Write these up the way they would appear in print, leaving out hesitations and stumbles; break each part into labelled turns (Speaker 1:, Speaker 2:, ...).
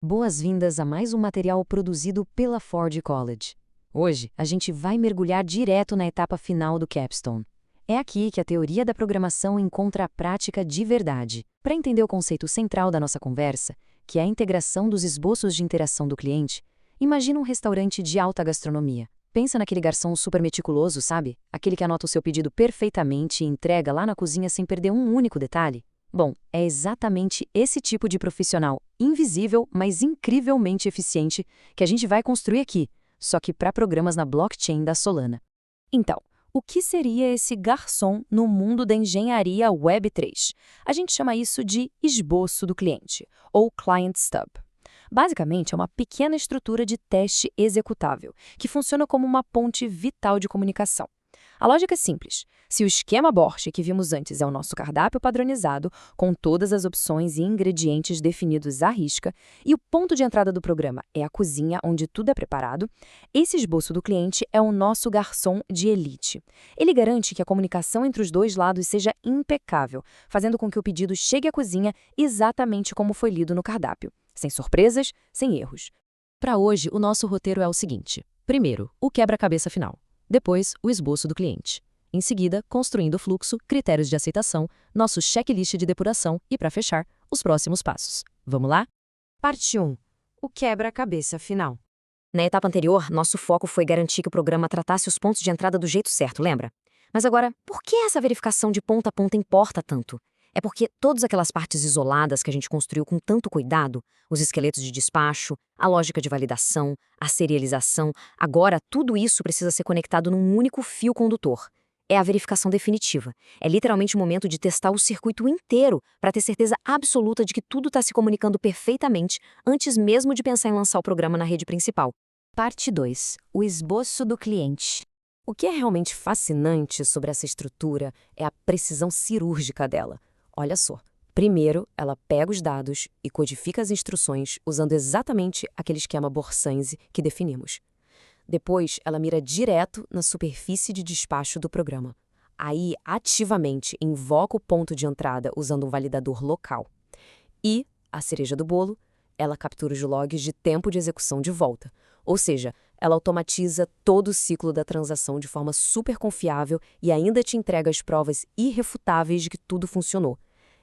Speaker 1: Boas-vindas a mais um material produzido pela Ford College. Hoje, a gente vai mergulhar direto na etapa final do Capstone. É aqui que a teoria da programação encontra a prática de verdade. Para entender o conceito central da nossa conversa, que é a integração dos esboços de interação do cliente, imagina um restaurante de alta gastronomia. Pensa naquele garçom super meticuloso, sabe? Aquele que anota o seu pedido perfeitamente e entrega lá na cozinha sem perder um único detalhe. Bom, é exatamente esse tipo de profissional, invisível, mas incrivelmente eficiente, que a gente vai construir aqui, só que para programas na blockchain da Solana. Então, o que seria esse garçom no mundo da engenharia Web3? A gente chama isso de esboço do cliente, ou Client Stub. Basicamente, é uma pequena estrutura de teste executável, que funciona como uma ponte vital de comunicação. A lógica é simples. Se o esquema Borscht que vimos antes é o nosso cardápio padronizado, com todas as opções e ingredientes definidos à risca, e o ponto de entrada do programa é a cozinha onde tudo é preparado, esse esboço do cliente é o nosso garçom de elite. Ele garante que a comunicação entre os dois lados seja impecável, fazendo com que o pedido chegue à cozinha exatamente como foi lido no cardápio, sem surpresas, sem erros. Para hoje, o nosso roteiro é o seguinte. Primeiro, o quebra-cabeça final. Depois, o esboço do cliente. Em seguida, construindo o fluxo, critérios de aceitação, nosso checklist de depuração e, para fechar, os próximos passos. Vamos lá? Parte 1. O quebra-cabeça final.
Speaker 2: Na etapa anterior, nosso foco foi garantir que o programa tratasse os pontos de entrada do jeito certo, lembra? Mas agora, por que essa verificação de ponta a ponta importa tanto? É porque todas aquelas partes isoladas que a gente construiu com tanto cuidado, os esqueletos de despacho, a lógica de validação, a serialização, agora tudo isso precisa ser conectado num único fio condutor. É a verificação definitiva. É literalmente o momento de testar o circuito inteiro para ter certeza absoluta de que tudo está se comunicando perfeitamente antes mesmo de pensar em lançar o programa na rede principal.
Speaker 1: Parte 2. O esboço do cliente. O que é realmente fascinante sobre essa estrutura é a precisão cirúrgica dela. Olha só. Primeiro, ela pega os dados e codifica as instruções usando exatamente aquele esquema Borscht que definimos. Depois, ela mira direto na superfície de despacho do programa. Aí, ativamente, invoca o ponto de entrada usando um validador local. E, a cereja do bolo, ela captura os logs de tempo de execução de volta. Ou seja, ela automatiza todo o ciclo da transação de forma super confiável e ainda te entrega as provas irrefutáveis de que tudo funcionou.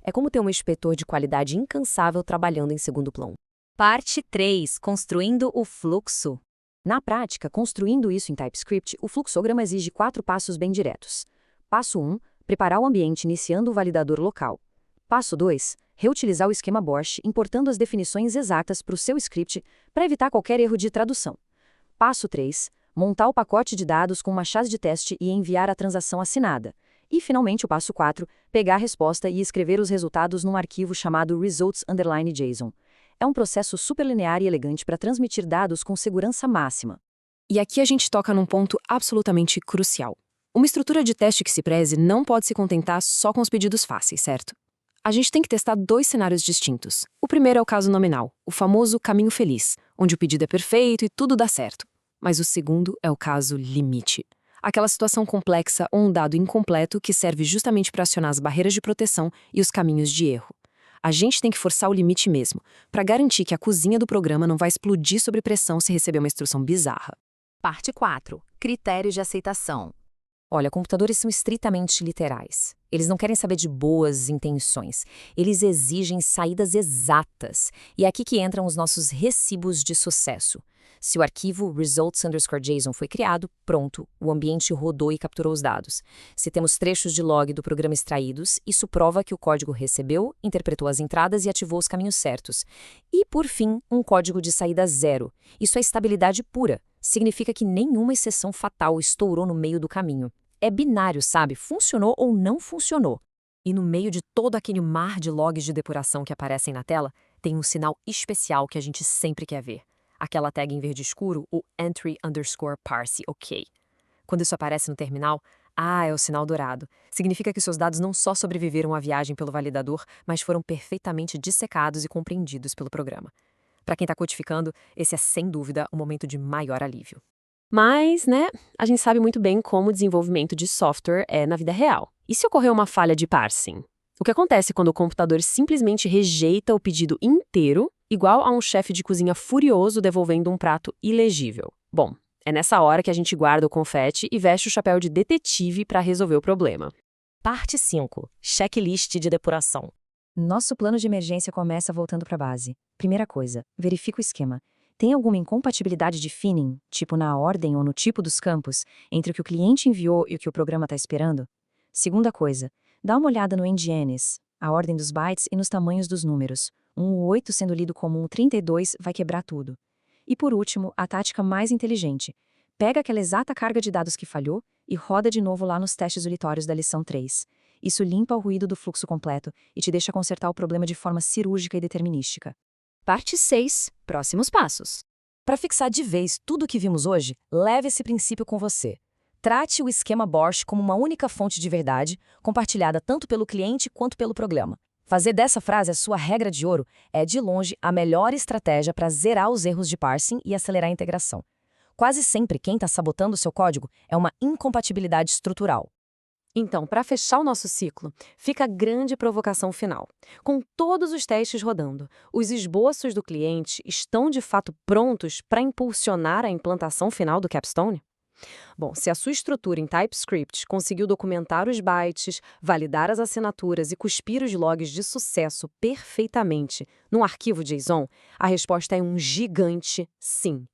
Speaker 1: É como ter um inspetor de qualidade incansável trabalhando em segundo plano.
Speaker 2: Parte 3. Construindo o fluxo.
Speaker 1: Na prática, construindo isso em TypeScript, o fluxograma exige 4 passos bem diretos. Passo 1, preparar o ambiente iniciando o validador local. Passo 2, reutilizar o esquema Borscht, importando as definições exatas para o seu script para evitar qualquer erro de tradução. Passo 3, montar o pacote de dados com uma chave de teste e enviar a transação assinada. E, finalmente, o passo 4, pegar a resposta e escrever os resultados num arquivo chamado results_json. É um processo super linear e elegante para transmitir dados com segurança máxima.
Speaker 3: E aqui a gente toca num ponto absolutamente crucial. Uma estrutura de teste que se preze não pode se contentar só com os pedidos fáceis, certo? A gente tem que testar 2 cenários distintos. O primeiro é o caso nominal, o famoso caminho feliz, onde o pedido é perfeito e tudo dá certo. Mas o segundo é o caso limite. Aquela situação complexa ou um dado incompleto que serve justamente para acionar as barreiras de proteção e os caminhos de erro. A gente tem que forçar o limite mesmo, para garantir que a cozinha do programa não vai explodir sob pressão se receber uma instrução bizarra.
Speaker 2: Parte 4. Critérios de aceitação.
Speaker 1: Olha, computadores são estritamente literais. Eles não querem saber de boas intenções. Eles exigem saídas exatas. E é aqui que entram os nossos recibos de sucesso. Se o arquivo results_json foi criado, pronto, o ambiente rodou e capturou os dados. Se temos trechos de log do programa extraídos, isso prova que o código recebeu, interpretou as entradas e ativou os caminhos certos. E, por fim, um código de saída zero. Isso é estabilidade pura. Significa que nenhuma exceção fatal estourou no meio do caminho. É binário, sabe? Funcionou ou não funcionou. E no meio de todo aquele mar de logs de depuração que aparecem na tela, tem um sinal especial que a gente sempre quer ver. Aquela tag em verde escuro, o entry_parse OK. Quando isso aparece no terminal, é o sinal dourado. Significa que seus dados não só sobreviveram à viagem pelo validador, mas foram perfeitamente dissecados e compreendidos pelo programa. Para quem está codificando, esse é sem dúvida o momento de maior alívio.
Speaker 3: Mas, a gente sabe muito bem como o desenvolvimento de software é na vida real. E se ocorrer uma falha de parsing? O que acontece quando o computador simplesmente rejeita o pedido inteiro, igual a um chefe de cozinha furioso devolvendo um prato ilegível? Bom, é nessa hora que a gente guarda o confete e veste o chapéu de detetive para resolver o problema.
Speaker 2: Parte 5. Checklist de depuração.
Speaker 1: Nosso plano de emergência começa voltando para a base. Primeira coisa, verifica o esquema. Tem alguma incompatibilidade de finning, tipo na ordem ou no tipo dos campos, entre o que o cliente enviou e o que o programa está esperando? Segunda coisa, dá uma olhada no NDNS, a ordem dos bytes e nos tamanhos dos números. Um 8 sendo lido como um 32 vai quebrar tudo. E por último, a tática mais inteligente. Pega aquela exata carga de dados que falhou e roda de novo lá nos testes ulatórios da lição 3. Isso limpa o ruído do fluxo completo e te deixa consertar o problema de forma cirúrgica e determinística.
Speaker 2: Parte 6. Próximos passos. Para fixar de vez tudo o que vimos hoje, leve esse princípio com você. Trate o esquema BORSCH como uma única fonte de verdade, compartilhada tanto pelo cliente quanto pelo programa. Fazer dessa frase a sua regra de ouro é, de longe, a melhor estratégia para zerar os erros de parsing e acelerar a integração. Quase sempre quem está sabotando o seu código é uma incompatibilidade estrutural.
Speaker 3: Então, para fechar o nosso ciclo, fica a grande provocação final. Com todos os testes rodando, os esboços do cliente estão de fato prontos para impulsionar a implantação final do Capstone? Bom, se a sua estrutura em TypeScript conseguiu documentar os bytes, validar as assinaturas e cuspir os logs de sucesso perfeitamente num arquivo JSON, a resposta é um gigante sim.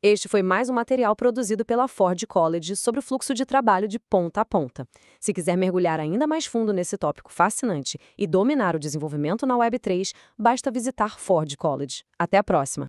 Speaker 3: Este foi mais um material produzido pela Ford College sobre o fluxo de trabalho de ponta a ponta. Se quiser mergulhar ainda mais fundo nesse tópico fascinante e dominar o desenvolvimento na Web3, basta visitar Ford College. Até a próxima!